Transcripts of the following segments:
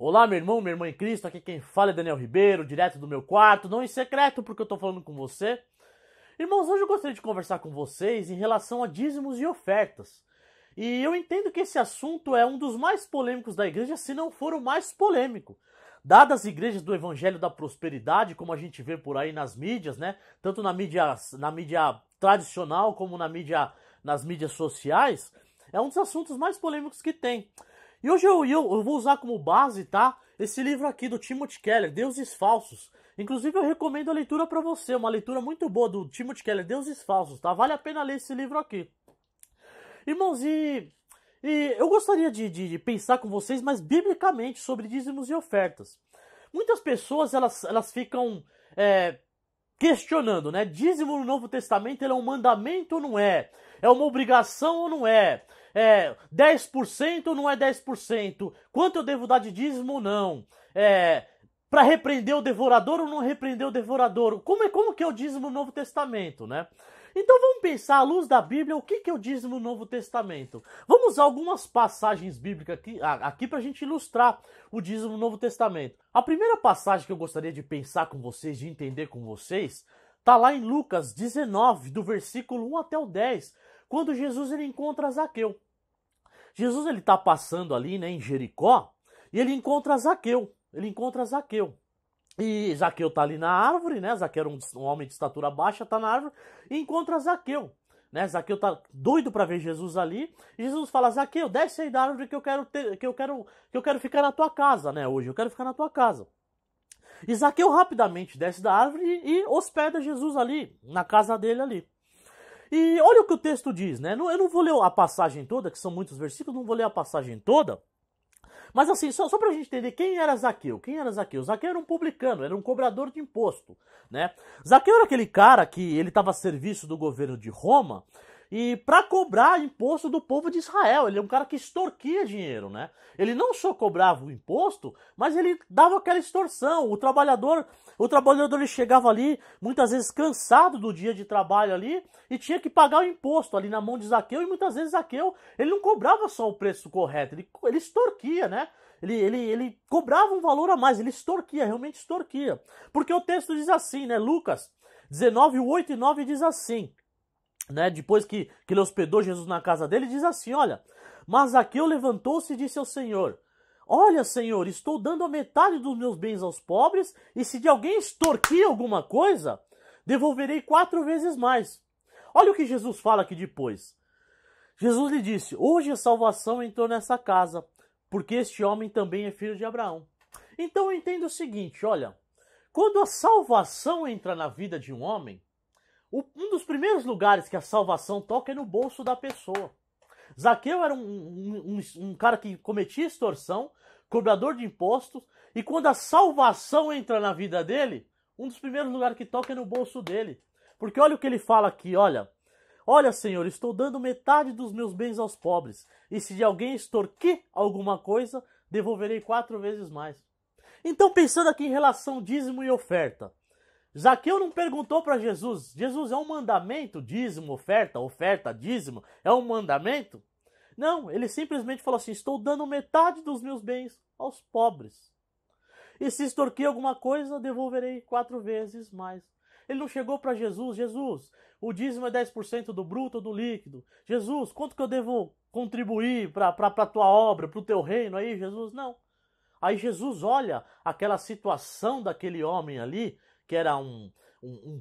Olá, meu irmão, minha irmã em Cristo, aqui quem fala é Daniel Ribeiro, direto do meu quarto, não em secreto porque eu tô falando com você. Irmãos, hoje eu gostaria de conversar com vocês em relação a dízimos e ofertas. E eu entendo que esse assunto é um dos mais polêmicos da igreja, se não for o mais polêmico. Dadas as igrejas do Evangelho da Prosperidade, como a gente vê por aí nas mídias, né? Tanto na mídia tradicional como nas mídias sociais, é um dos assuntos mais polêmicos que tem. E hoje eu vou usar como base, tá? Esse livro aqui do Timothy Keller, Deuses Falsos. Inclusive eu recomendo a leitura para você, uma leitura muito boa do Timothy Keller, Deuses Falsos, tá? Vale a pena ler esse livro aqui. Irmãos, e eu gostaria de pensar com vocês, mas biblicamente, sobre dízimos e ofertas. Muitas pessoas, elas ficam questionando, né? Dízimo no Novo Testamento, ele é um mandamento ou não é? É uma obrigação ou não é? 10% ou não é 10%? Quanto eu devo dar de dízimo ou não? Para repreender o devorador ou não repreender o devorador? Como que é o dízimo no Novo Testamento, né? Então vamos pensar, à luz da Bíblia, o que é o dízimo no Novo Testamento. Vamos usar algumas passagens bíblicas aqui para a gente ilustrar o dízimo no Novo Testamento. A primeira passagem que eu gostaria de pensar com vocês, de entender com vocês, está lá em Lucas 19, do versículo 1 até o 10, quando Jesus ele encontra Zaqueu. Jesus ele está passando ali, né, em Jericó, e ele encontra Zaqueu. E Zaqueu tá ali na árvore, né? Zaqueu era um homem de estatura baixa, tá na árvore e encontra Zaqueu, né? Zaqueu tá doido para ver Jesus ali. E Jesus fala: Zaqueu, desce aí da árvore que eu quero ficar na tua casa, né? Hoje eu quero ficar na tua casa. E Zaqueu rapidamente desce da árvore e hospeda Jesus ali, na casa dele ali. E olha o que o texto diz, né? Eu não vou ler a passagem toda, que são muitos versículos, não vou ler a passagem toda. Mas assim, só pra gente entender quem era Zaqueu. Zaqueu era um publicano, era um cobrador de imposto, né? Zaqueu era aquele cara que ele estava a serviço do governo de Roma e para cobrar imposto do povo de Israel. Ele é um cara que extorquia dinheiro, né? Ele não só cobrava o imposto, mas ele dava aquela extorsão. O trabalhador ele chegava ali, muitas vezes cansado do dia de trabalho ali, e tinha que pagar o imposto ali na mão de Zaqueu, e muitas vezes Zaqueu, ele não cobrava só o preço correto, ele extorquia, né? Ele cobrava um valor a mais, ele extorquia, realmente extorquia. Porque o texto diz assim, né? Lucas 19, 8 e 9 diz assim, né? Depois que ele hospedou Jesus na casa dele, diz assim, olha: mas Zaqueu levantou-se e disse ao Senhor: olha, Senhor, estou dando a metade dos meus bens aos pobres, e se de alguém extorquir alguma coisa, devolverei 4 vezes mais. Olha o que Jesus fala aqui depois. Jesus lhe disse: hoje a salvação entrou nessa casa, porque este homem também é filho de Abraão. Então eu entendo o seguinte, olha, quando a salvação entra na vida de um homem, um dos primeiros lugares que a salvação toca é no bolso da pessoa. Zaqueu era um cara que cometia extorsão, cobrador de impostos, e quando a salvação entra na vida dele, um dos primeiros lugares que toca é no bolso dele. Porque olha o que ele fala aqui, olha: olha, Senhor, estou dando metade dos meus bens aos pobres, e se de alguém extorquir alguma coisa, devolverei 4 vezes mais. Então, pensando aqui em relação dízimo e oferta, Zaqueu não perguntou para Jesus: Jesus, é um mandamento dízimo, oferta, dízimo, é um mandamento? Não, ele simplesmente falou assim: estou dando metade dos meus bens aos pobres. E se extorquir alguma coisa, devolverei 4 vezes mais. Ele não chegou para Jesus: Jesus, o dízimo é 10% do bruto ou do líquido. Jesus, quanto que eu devo contribuir para a tua obra, para o teu reino aí, Jesus? Não. Aí Jesus olha aquela situação daquele homem ali, que era um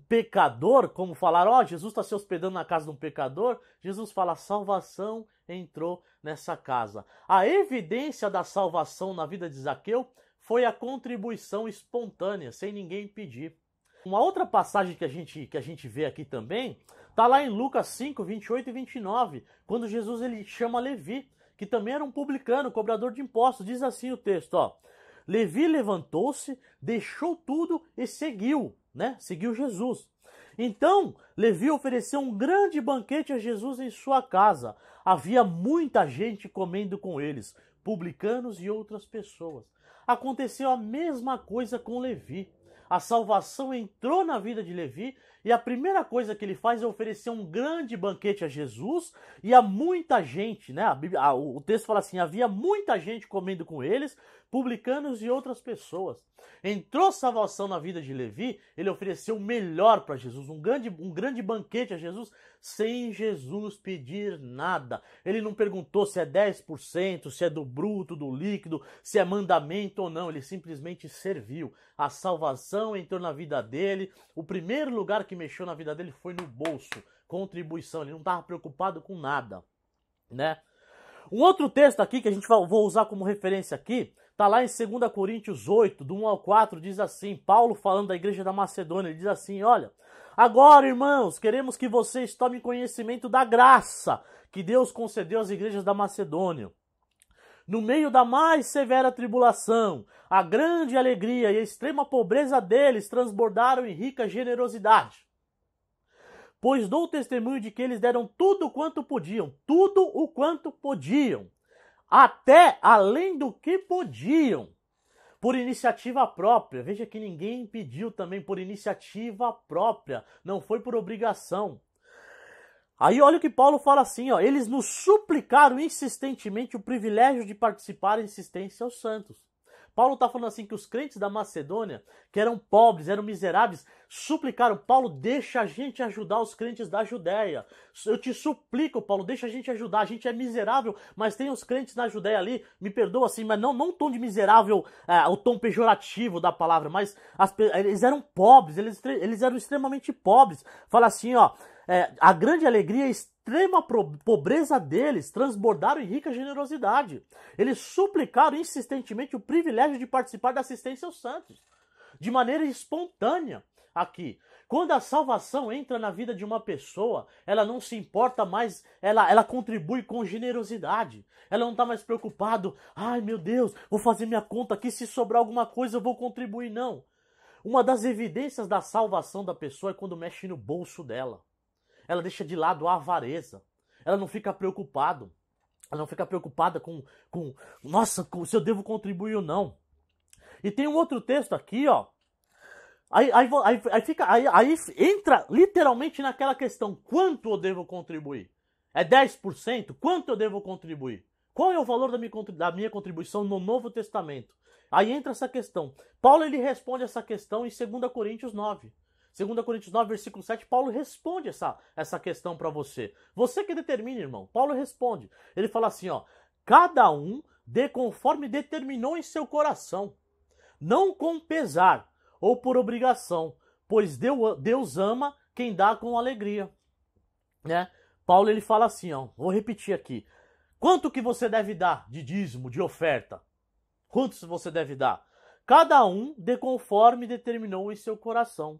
pecador, como falaram: ó, Jesus está se hospedando na casa de um pecador. Jesus fala: a salvação entrou nessa casa. A evidência da salvação na vida de Zaqueu foi a contribuição espontânea, sem ninguém pedir. Uma outra passagem que a gente vê aqui também, está lá em Lucas 5, 28 e 29, quando Jesus ele chama Levi, que também era um publicano, cobrador de impostos. Diz assim o texto, ó: Levi levantou-se, deixou tudo e seguiu, né? Seguiu Jesus. Então, Levi ofereceu um grande banquete a Jesus em sua casa. Havia muita gente comendo com eles, publicanos e outras pessoas. Aconteceu a mesma coisa com Levi. A salvação entrou na vida de Levi E a primeira coisa que ele faz é oferecer um grande banquete a Jesus e a muita gente, né? O texto fala assim, havia muita gente comendo com eles, publicanos e outras pessoas. Entrou salvação na vida de Levi, ele ofereceu o melhor para Jesus, um grande banquete a Jesus, sem Jesus pedir nada. Ele não perguntou se é 10%, se é do bruto, do líquido, se é mandamento ou não, ele simplesmente serviu. A salvação entrou na vida dele, o primeiro lugar que mexeu na vida dele foi no bolso, contribuição, ele não estava preocupado com nada, né? Um outro texto aqui que a gente vou usar como referência aqui, está lá em 2 Coríntios 8, do 1 ao 4, diz assim, Paulo falando da igreja da Macedônia, ele diz assim, olha, agora, irmãos, queremos que vocês tomem conhecimento da graça que Deus concedeu às igrejas da Macedônia. No meio da mais severa tribulação, a grande alegria e a extrema pobreza deles transbordaram em rica generosidade. Pois dou testemunho de que eles deram tudo o quanto podiam, até além do que podiam, por iniciativa própria. Veja que ninguém pediu também, por iniciativa própria, não foi por obrigação. Aí olha o que Paulo fala assim, ó, eles nos suplicaram insistentemente o privilégio de participar em assistência aos santos. Paulo está falando assim que os crentes da Macedônia, que eram pobres, eram miseráveis, suplicaram, Paulo, deixa a gente ajudar os crentes da Judéia. Eu te suplico, Paulo, deixa a gente ajudar. A gente é miserável, mas tem os crentes na Judéia ali, me perdoa assim, mas não o tom de miserável, o tom pejorativo da palavra, mas eles eram pobres, eles eram extremamente pobres. Fala assim, ó, a grande alegria, a extrema pobreza deles transbordaram em rica generosidade. Eles suplicaram insistentemente o privilégio de participar da assistência aos santos, de maneira espontânea aqui. Quando a salvação entra na vida de uma pessoa, ela não se importa mais, ela contribui com generosidade. Ela não está mais preocupada, ai meu Deus, vou fazer minha conta aqui, se sobrar alguma coisa eu vou contribuir, não. Uma das evidências da salvação da pessoa é quando mexe no bolso dela. Ela deixa de lado a avareza. Ela não fica preocupada. Ela não fica preocupada com nossa, se eu devo contribuir ou não. E tem um outro texto aqui, ó. Aí entra literalmente naquela questão, quanto eu devo contribuir? É 10%? Quanto eu devo contribuir? Qual é o valor da minha contribuição no Novo Testamento? Aí entra essa questão. Paulo ele responde essa questão em 2 Coríntios 9. 2 Coríntios 9, versículo 7, Paulo responde essa questão para você. Você que determina, irmão. Paulo responde. Ele fala assim, ó, cada um dê conforme determinou em seu coração, não com pesar ou por obrigação, pois Deus ama quem dá com alegria. Né? Paulo ele fala assim, ó, vou repetir aqui. Quanto que você deve dar de dízimo, de oferta? Quantos você deve dar? Cada um dê conforme determinou em seu coração,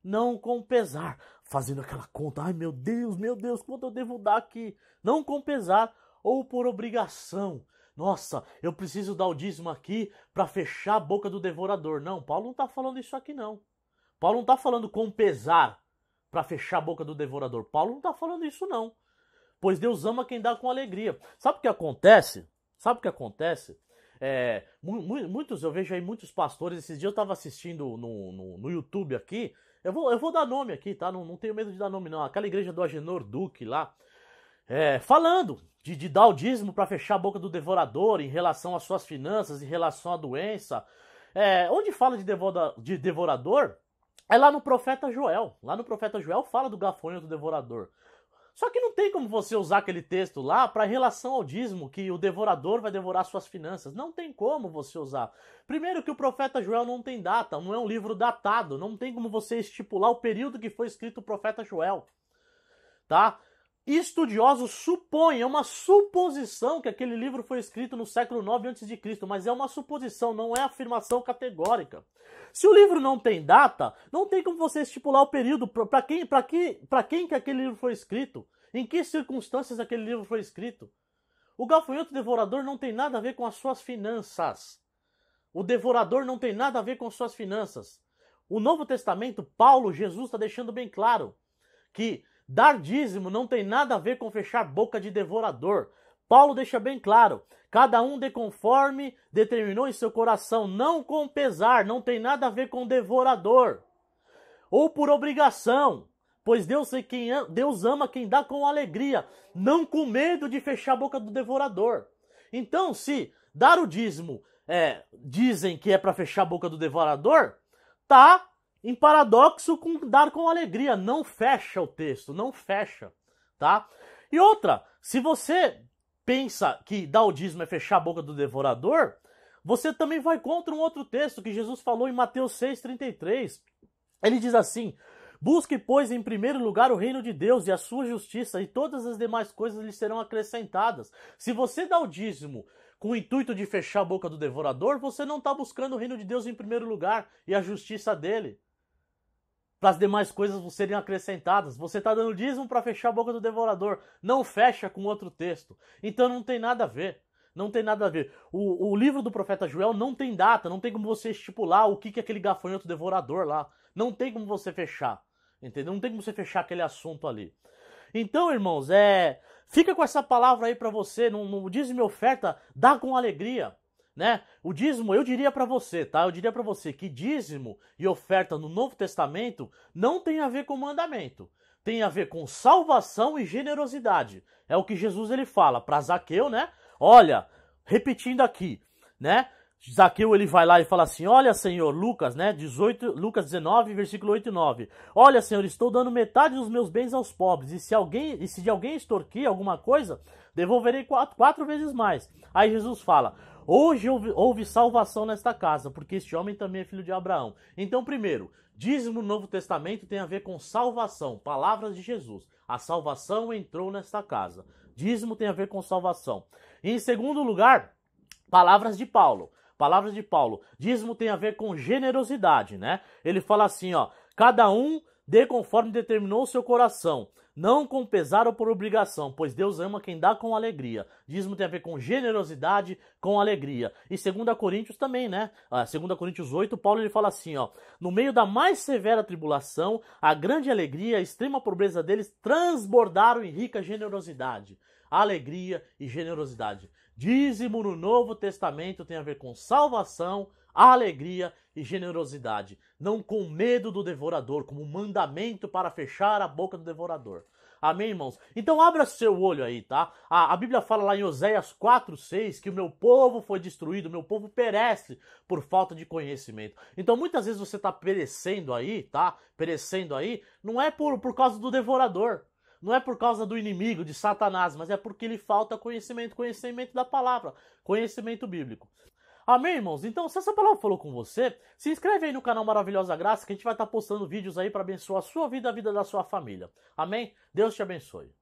não com pesar, fazendo aquela conta, ai meu Deus, quanto eu devo dar aqui? Não com pesar ou por obrigação. Nossa, eu preciso dar o dízimo aqui para fechar a boca do devorador. Não, Paulo não está falando isso aqui não. Paulo não está falando com pesar para fechar a boca do devorador. Paulo não está falando isso não. Pois Deus ama quem dá com alegria. Sabe o que acontece? Eu vejo aí muitos pastores, esses dias eu estava assistindo no YouTube aqui, eu vou dar nome aqui, tá? Não tenho medo de dar nome não. Aquela igreja do Agenor Duque lá, falando de dar o dízimo para fechar a boca do devorador em relação às suas finanças, em relação à doença. Onde fala de devorador, é lá no profeta Joel. Lá no profeta Joel fala do gafanhoto devorador. Só que não tem como você usar aquele texto lá para relação ao dízimo, que o devorador vai devorar suas finanças. Não tem como você usar. Primeiro que o profeta Joel não tem data, não é um livro datado. Não tem como você estipular o período que foi escrito o profeta Joel. Tá? Estudiosos supõem, é uma suposição que aquele livro foi escrito no século IX a.C., mas é uma suposição, não é afirmação categórica. Se o livro não tem data, não tem como você estipular o período para quem que aquele livro foi escrito, em que circunstâncias aquele livro foi escrito. O gafanhoto devorador não tem nada a ver com as suas finanças. O devorador não tem nada a ver com as suas finanças. O Novo Testamento, Paulo, Jesus está deixando bem claro que dar dízimo não tem nada a ver com fechar boca de devorador. Paulo deixa bem claro, cada um dê conforme determinou em seu coração, não com pesar, não tem nada a ver com devorador. Ou por obrigação, Pois Deus ama quem dá com alegria, não com medo de fechar a boca do devorador. Então, se dar o dízimo dizem que é para fechar a boca do devorador, tá em paradoxo com dar com alegria. Não fecha o texto, não fecha, tá? E outra, se você pensa que dar o dízimo é fechar a boca do devorador, você também vai contra um outro texto que Jesus falou em Mateus 6,33. Ele diz assim: busque, pois, em primeiro lugar o reino de Deus e a sua justiça, e todas as demais coisas lhe serão acrescentadas. Se você dá o dízimo com o intuito de fechar a boca do devorador, você não está buscando o reino de Deus em primeiro lugar e a justiça dele, para as demais coisas serem acrescentadas. Você está dando dízimo para fechar a boca do devorador. Não fecha com outro texto. Então não tem nada a ver. Não tem nada a ver. O livro do profeta Joel não tem data, não tem como você estipular o que é aquele gafanhoto devorador lá. Não tem como você fechar. Entendeu? Não tem como você fechar aquele assunto ali. Então, irmãos, fica com essa palavra aí para você. No dízimo e oferta, dá com alegria. Né? O dízimo, eu diria para você, tá? Eu diria para você que dízimo e oferta no Novo Testamento não tem a ver com mandamento. Tem a ver com salvação e generosidade. É o que Jesus ele fala para Zaqueu, né? Olha, repetindo aqui, né? Zaqueu ele vai lá e fala assim: olha, Senhor, Lucas 19, versículo 8 e 9. Olha, Senhor, estou dando metade dos meus bens aos pobres, e se de alguém extorquir alguma coisa, devolverei quatro vezes mais. Aí Jesus fala: hoje houve salvação nesta casa, porque este homem também é filho de Abraão. Então, primeiro, dízimo no Novo Testamento tem a ver com salvação, palavras de Jesus. A salvação entrou nesta casa. Dízimo tem a ver com salvação. E em segundo lugar, palavras de Paulo. Palavras de Paulo. Dízimo tem a ver com generosidade, né? Ele fala assim, ó: cada um dê conforme determinou o seu coração, não com pesar ou por obrigação, pois Deus ama quem dá com alegria. Dízimo tem a ver com generosidade, com alegria. E 2 Coríntios também, né? 2 Coríntios 8, Paulo ele fala assim, ó: no meio da mais severa tribulação, a grande alegria, a extrema pobreza deles transbordaram em rica generosidade. Alegria e generosidade. Dízimo no Novo Testamento tem a ver com salvação, alegria e generosidade. Não com medo do devorador, como mandamento para fechar a boca do devorador. Amém, irmãos? Então abra seu olho aí, tá? A Bíblia fala lá em Oséias 4:6 que o meu povo foi destruído, o meu povo perece por falta de conhecimento. Então muitas vezes você está perecendo aí, tá? Perecendo aí, não é por causa do devorador. Não é por causa do inimigo, de Satanás, mas é porque lhe falta conhecimento da palavra, conhecimento bíblico. Amém, irmãos? Então, se essa palavra falou com você, se inscreve aí no canal Maravilhosa Graça, que a gente vai estar postando vídeos aí para abençoar a sua vida e a vida da sua família. Amém? Deus te abençoe.